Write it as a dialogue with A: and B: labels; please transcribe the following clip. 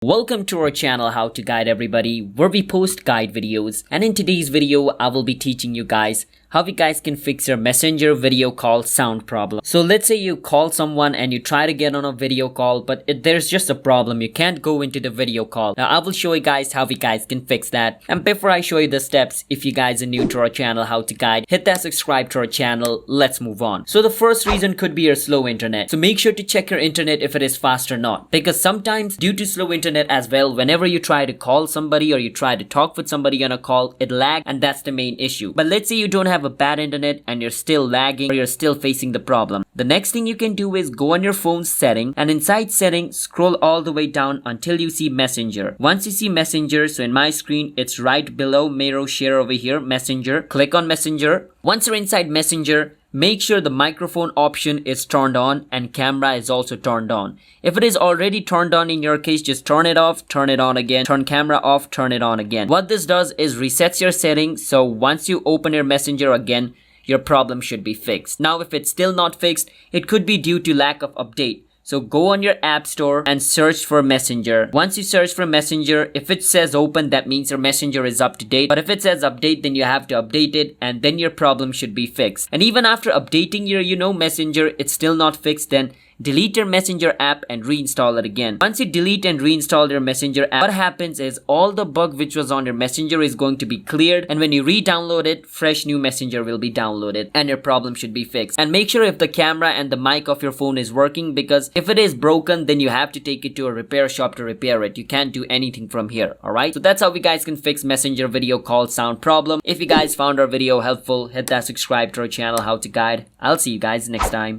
A: Welcome to our channel How to Guide Everybody, where we post guide videos, and in today's video I will be teaching you guys how you guys can fix your messenger video call sound problem. So let's say you call someone and you try to get on a video call, but there's just a problem. You can't go into the video call. Now I will show you guys how you guys can fix that. And before I show you the steps, if you guys are new to our channel How to Guide, hit that subscribe to our channel. Let's move on. So the first reason could be your slow internet. So make sure to check your internet if it is fast or not, because sometimes due to slow internet as well, whenever you try to call somebody or you try to talk with somebody on a call, it lags, and that's the main issue. But let's say you don't have a bad internet and you're still lagging or you're still facing the problem. The next thing you can do is go on your phone's setting, and inside setting, scroll all the way down until you see Messenger. Once you see Messenger, so in my screen it's right below Miro share over here, Messenger. Click on Messenger. Once you're inside Messenger, make sure the microphone option is turned on and camera is also turned on. If it is already turned on in your case, just turn it off, turn it on again, turn camera off, turn it on again. What this does is resets your settings, so once you open your Messenger again, your problem should be fixed. Now if it's still not fixed, it could be due to lack of update. So go on your app store and search for Messenger. Once you search for Messenger, if it says open, that means your Messenger is up to date. But if it says update, then you have to update it, and then your problem should be fixed. And even after updating your Messenger, it's still not fixed, then delete your Messenger app and reinstall it again. Once you delete and reinstall your Messenger app, what happens is all the bug which was on your Messenger is going to be cleared, and when you re-download it, fresh new Messenger will be downloaded and your problem should be fixed. And make sure if the camera and the mic of your phone is working, because if it is broken, then you have to take it to a repair shop to repair it. You can't do anything from here. Alright, so that's how you guys can fix Messenger video call sound problem. If you guys found our video helpful, hit that subscribe to our channel How to Guide. I'll see you guys next time.